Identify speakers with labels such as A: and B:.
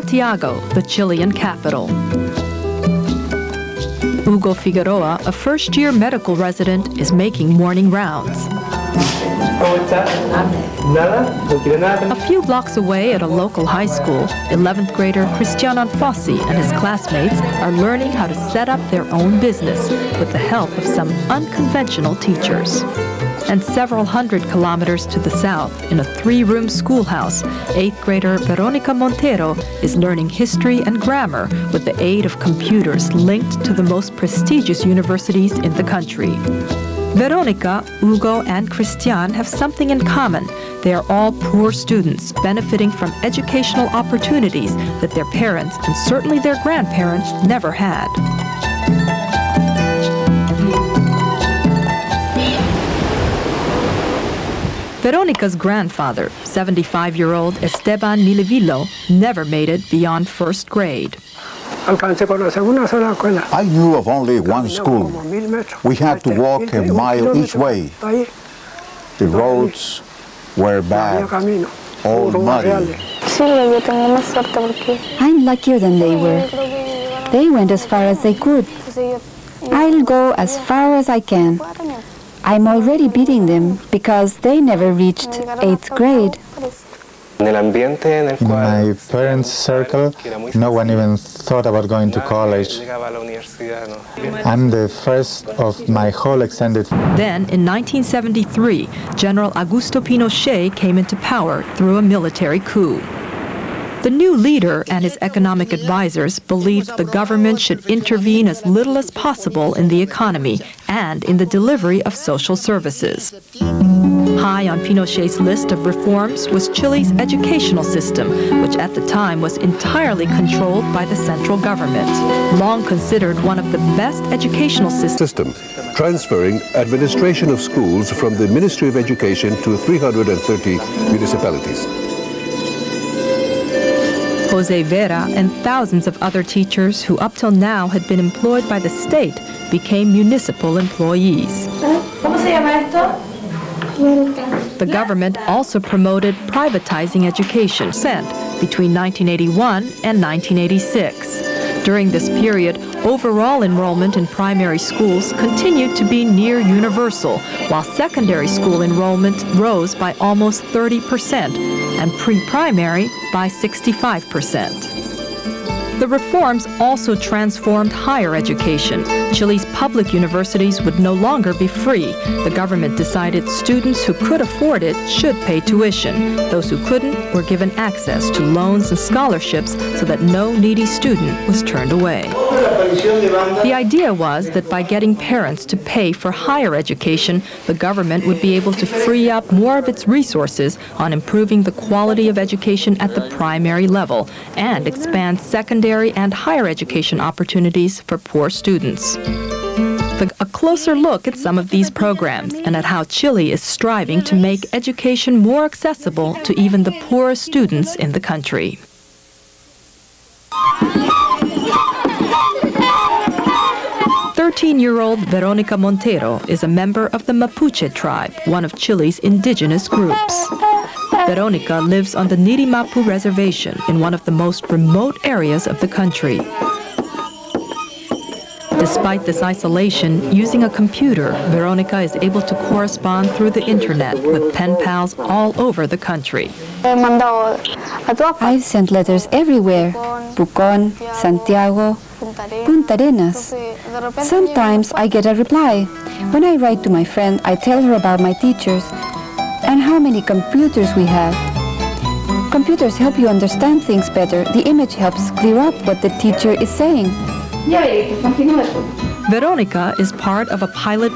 A: Santiago, the Chilean capital. Hugo Figueroa, a first-year medical resident, is making morning rounds. A few blocks away at a local high school, 11th grader Cristian Anfossi and his classmates are learning how to set up their own business with the help of some unconventional teachers. And several hundred kilometers to the south, in a 3-room schoolhouse, 8th grader Veronica Montero is learning history and grammar with the aid of computers linked to the most prestigious universities in the country. Veronica, Hugo, and Cristian have something in common. They are all poor students, benefiting from educational opportunities that their parents, and certainly their grandparents, never had. Veronica's grandfather, 75-year-old Esteban Milivillo, never made it beyond first grade.
B: I knew of only one school. We had to walk a mile each way. The roads were bad, all muddy.
C: I'm luckier than they were. They went as far as they could. I'll go as far as I can. I'm already beating them because they never reached 8th grade.
D: In my parents' circle, no one even thought about going to college. I'm the first of my whole extended family.
A: Then, in 1973, General Augusto Pinochet came into power through a military coup. The new leader and his economic advisors believed the government should intervene as little as possible in the economy and in the delivery of social services. High on Pinochet's list of reforms was Chile's educational system, which at the time was entirely controlled by the central government, long considered one of the best educational systems.
E: Transferring administration of schools from the Ministry of Education to 330 municipalities.
A: Jose Vera and thousands of other teachers who up till now had been employed by the state became municipal employees. The government also promoted privatizing education between 1981 and 1986. During this period, overall enrollment in primary schools continued to be near universal, while secondary school enrollment rose by almost 30% and pre-primary by 65%. The reforms also transformed higher education. Chile's public universities would no longer be free. The government decided students who could afford it should pay tuition. Those who couldn't were given access to loans and scholarships so that no needy student was turned away. The idea was that by getting parents to pay for higher education, the government would be able to free up more of its resources on improving the quality of education at the primary level and expand secondary and higher education opportunities for poor students. A closer look at some of these programs and at how Chile is striving to make education more accessible to even the poorest students in the country. Thirteen-year-old Veronica Montero is a member of the Mapuche tribe, one of Chile's indigenous groups. Veronica lives on the Nirimapu Reservation in one of the most remote areas of the country. Despite this isolation, using a computer, Veronica is able to correspond through the internet with pen pals all over the country.
C: I've sent letters everywhere: Pucón, Santiago, Punta Arenas. Sometimes I get a reply. When I write to my friend, I tell her about my teachers and how many computers we have. Computers help you understand things better. The image helps clear up what the teacher is saying.
A: Veronica is part of a pilot